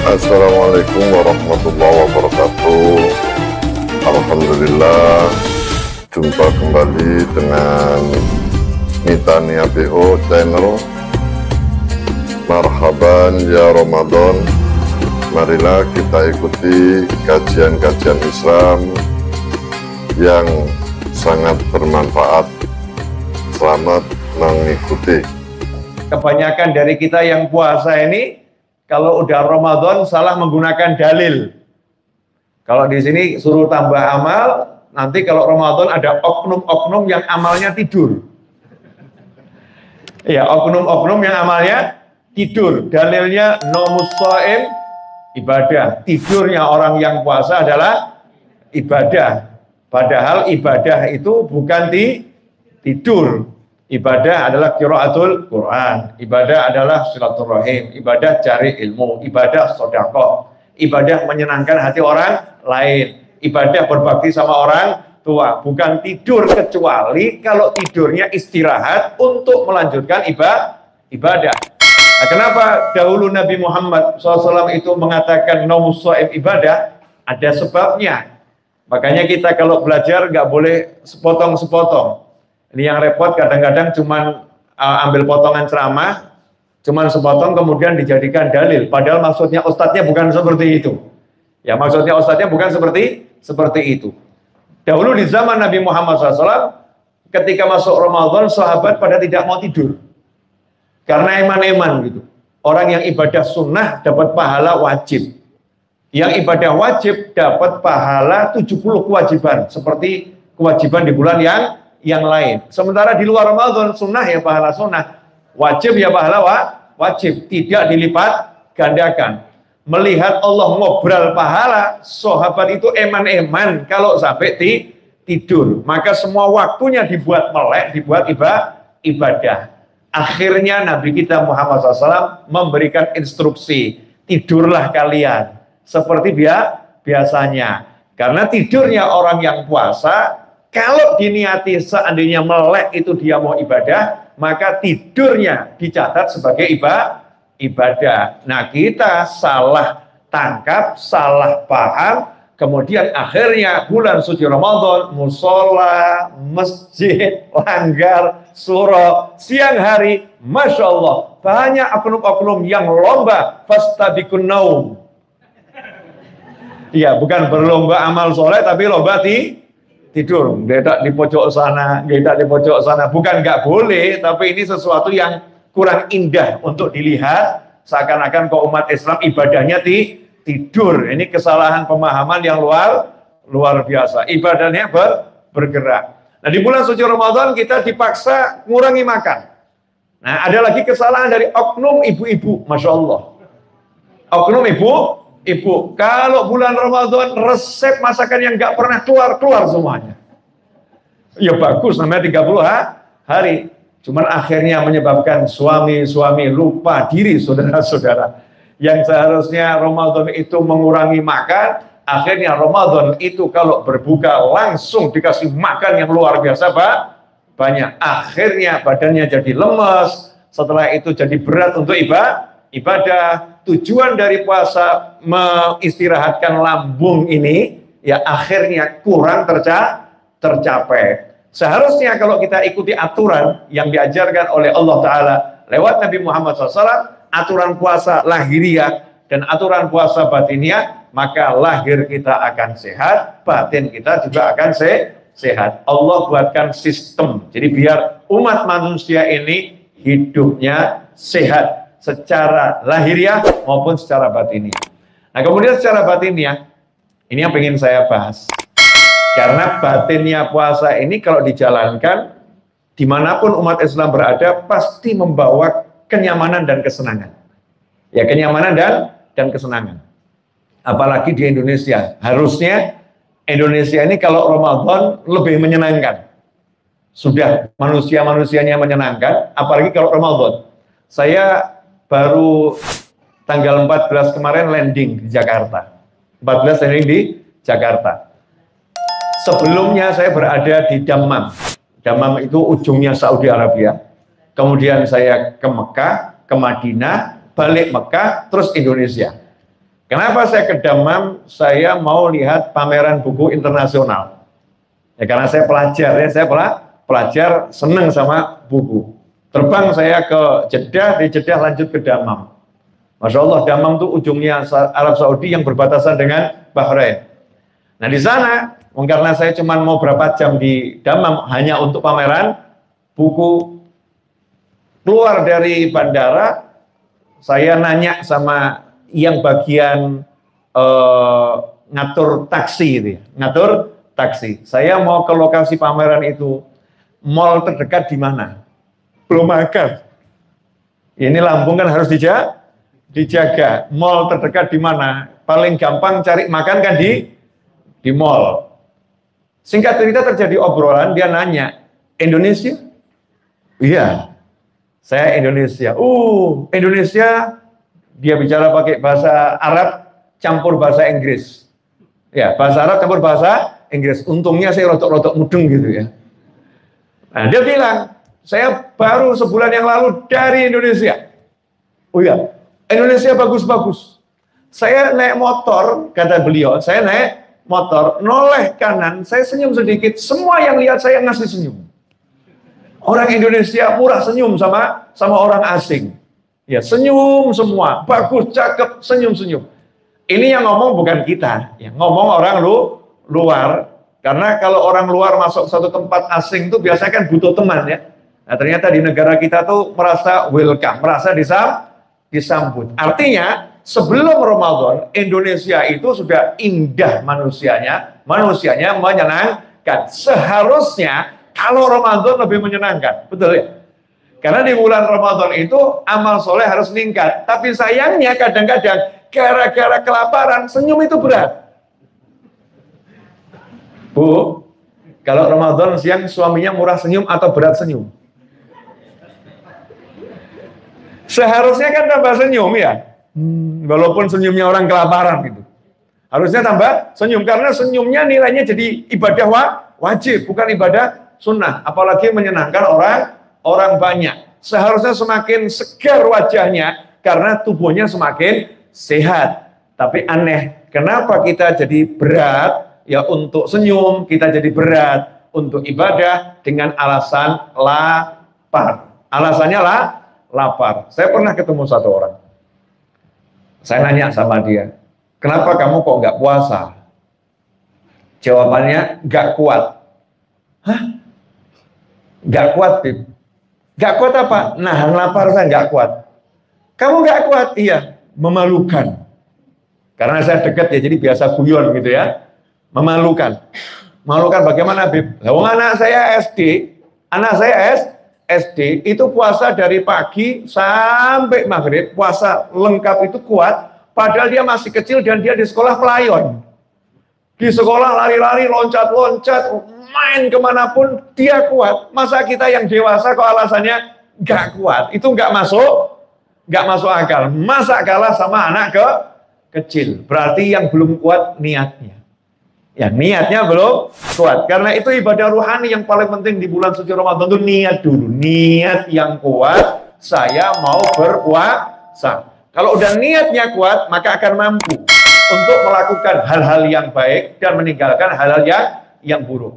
Assalamualaikum warahmatullahi wabarakatuh. Alhamdulillah, jumpa kembali dengan Mitania BO channel. Marhaban ya Ramadan. Marilah kita ikuti kajian-kajian Islam yang sangat bermanfaat. Selamat mengikuti. Kebanyakan dari kita yang puasa ini kalau udah Ramadan salah menggunakan dalil. Kalau di sini suruh tambah amal, nanti kalau Ramadan ada oknum-oknum yang amalnya tidur. Ya, oknum-oknum yang amalnya tidur. Dalilnya nomus shaim ibadah. Tidurnya orang yang puasa adalah ibadah. Padahal ibadah itu bukan tidur. Ibadah adalah qiraatul Quran, ibadah adalah silaturahim, ibadah cari ilmu, ibadah sedekah, ibadah menyenangkan hati orang lain, ibadah berbakti sama orang tua, bukan tidur kecuali kalau tidurnya istirahat untuk melanjutkan ibadah. Nah, kenapa dahulu Nabi Muhammad SAW itu mengatakan naumus shaim ibadah? Ada sebabnya. Makanya kita kalau belajar nggak boleh sepotong-sepotong. Ini yang repot kadang-kadang cuman ambil potongan ceramah, cuman sepotong kemudian dijadikan dalil. Padahal maksudnya ustadznya bukan seperti itu. Ya maksudnya ustadznya bukan seperti itu. Dahulu di zaman Nabi Muhammad SAW, ketika masuk Ramadan, sahabat pada tidak mau tidur. Karena eman-eman gitu. Orang yang ibadah sunnah dapat pahala wajib. Yang ibadah wajib dapat pahala 70 kewajiban. Seperti kewajiban di bulan yang lain. Sementara di luar Ramadan sunnah ya pahala sunnah, wajib ya pahala wajib, tidak dilipat gandakan. Melihat Allah ngobrol pahala, sahabat itu eman-eman kalau sampai tidur. Maka semua waktunya dibuat melek, dibuat ibadah. Akhirnya Nabi kita Muhammad SAW memberikan instruksi, tidurlah kalian seperti biasanya. Karena tidurnya orang yang puasa, kalau diniati seandainya melek itu dia mau ibadah, maka tidurnya dicatat sebagai ibadah. Nah, kita salah tangkap, salah paham, kemudian akhirnya bulan suci Ramadan, musola, masjid, langgar, surau, siang hari, Masya Allah, banyak oknum-oknum yang lomba fastabikun naum. Iya, bukan berlomba amal soleh, tapi lomba tidur, gedak di pojok sana, gedak di pojok sana. Bukan nggak boleh, tapi ini sesuatu yang kurang indah untuk dilihat. Seakan-akan kok umat Islam ibadahnya tidur. Ini kesalahan pemahaman yang luar biasa. Ibadahnya bergerak. Nah, di bulan suci Ramadan kita dipaksa ngurangi makan. Nah, ada lagi kesalahan dari oknum ibu-ibu, Masya Allah. Oknum ibu, kalau bulan Ramadan resep masakan yang nggak pernah keluar semuanya. Ya bagus, namanya 30 hari. Cuman akhirnya menyebabkan suami-suami lupa diri, saudara-saudara. Yang seharusnya Ramadan itu mengurangi makan, akhirnya Ramadan itu kalau berbuka langsung dikasih makan yang luar biasa banyak. Akhirnya badannya jadi lemes, setelah itu jadi berat untuk ibadah. Tujuan dari puasa mengistirahatkan lambung ini ya akhirnya kurang tercapai. Seharusnya kalau kita ikuti aturan yang diajarkan oleh Allah Ta'ala lewat Nabi Muhammad SAW, aturan puasa lahiriah dan aturan puasa batiniah, maka lahir kita akan sehat, batin kita juga akan sehat. Allah buatkan sistem, jadi biar umat manusia ini hidupnya sehat secara lahiriah maupun secara batiniah. Nah, kemudian secara batiniah, ini yang pengen saya bahas. Karena batinnya puasa ini kalau dijalankan, dimanapun umat Islam berada, pasti membawa kenyamanan dan kesenangan. Ya, kenyamanan dan kesenangan. Apalagi di Indonesia. Harusnya Indonesia ini kalau Ramadan lebih menyenangkan. Sudah manusia-manusianya menyenangkan, apalagi kalau Ramadan. Saya baru tanggal 14 kemarin landing di Jakarta. 14 landing di Jakarta. Sebelumnya saya berada di Dammam. Dammam itu ujungnya Saudi Arabia. Kemudian saya ke Mekah, ke Madinah, balik Mekah, terus Indonesia. Kenapa saya ke Dammam? Saya mau lihat pameran buku internasional. Ya karena saya pelajar, ya saya pelajar seneng sama buku. Terbang saya ke Jeddah, di Jeddah lanjut ke Dammam. Masya Allah, Dammam itu ujungnya Arab Saudi yang berbatasan dengan Bahrain. Nah di sana, karena saya cuma mau berapa jam di Dammam hanya untuk pameran buku, keluar dari bandara, saya nanya sama yang bagian ngatur taksi itu, ngatur taksi. Saya mau ke lokasi pameran itu, mall terdekat di mana? Belum ada. Ini Lampung kan harus dijaga. Mall terdekat di mana? Paling gampang cari makan kan di mall. Singkat cerita terjadi obrolan, dia nanya, Indonesia? Iya, saya Indonesia. Indonesia, dia bicara pakai bahasa Arab, campur bahasa Inggris. Ya, bahasa Arab campur bahasa Inggris. Untungnya saya rotok-rotok mudeng gitu ya. Nah, dia bilang, saya baru sebulan yang lalu dari Indonesia. Oh iya, Indonesia bagus-bagus. Saya naik motor, kata beliau, saya naik motor, noleh kanan, saya senyum sedikit, semua yang lihat saya ngasih senyum. Orang Indonesia murah senyum sama orang asing. Ya, senyum semua, bagus, cakep, senyum-senyum. Ini yang ngomong bukan kita, yang ngomong orang luar. Karena kalau orang luar masuk satu tempat asing itu biasanya kan butuh teman ya. Nah, ternyata di negara kita tuh merasa welcome, merasa disambut. Artinya sebelum Ramadan, Indonesia itu sudah indah manusianya menyenangkan. Seharusnya kalau Ramadan lebih menyenangkan, betul ya? Karena di bulan Ramadan itu amal soleh harus meningkat. Tapi sayangnya kadang-kadang gara-gara kelaparan, senyum itu berat. Bu, kalau Ramadan siang suaminya murah senyum atau berat senyum? Seharusnya kan tambah senyum ya. Walaupun senyumnya orang kelaparan gitu. Harusnya tambah senyum karena senyumnya nilainya jadi ibadah wajib, bukan ibadah sunnah. Apalagi menyenangkan orang banyak. Seharusnya semakin segar wajahnya karena tubuhnya semakin sehat. Tapi aneh, kenapa kita jadi berat ya untuk senyum, kita jadi berat untuk ibadah dengan alasan lapar. Alasannya lapar. Saya pernah ketemu satu orang. Saya nanya sama dia, kenapa kamu kok nggak puasa? Jawabannya, nggak kuat. Hah? Nggak kuat, Bib? Nggak kuat apa? Nahan lapar saya nggak kuat. Kamu nggak kuat? Iya, memalukan. Karena saya dekat ya, jadi biasa guyon gitu ya. Memalukan. Memalukan bagaimana, Bib? Anak saya SD itu puasa dari pagi sampai maghrib, puasa lengkap itu kuat, padahal dia masih kecil dan dia di sekolah pelayon. Di sekolah lari-lari, loncat-loncat, main kemanapun, dia kuat. Masa kita yang dewasa kok alasannya nggak kuat? Itu nggak masuk akal. Masa kalah sama anak kecil? Berarti yang belum kuat niatnya. Ya, niatnya belum kuat. Karena itu ibadah ruhani yang paling penting di bulan suci Ramadan itu niat dulu. Niat yang kuat, saya mau berpuasa. Kalau udah niatnya kuat, maka akan mampu untuk melakukan hal-hal yang baik dan meninggalkan hal-hal yang buruk.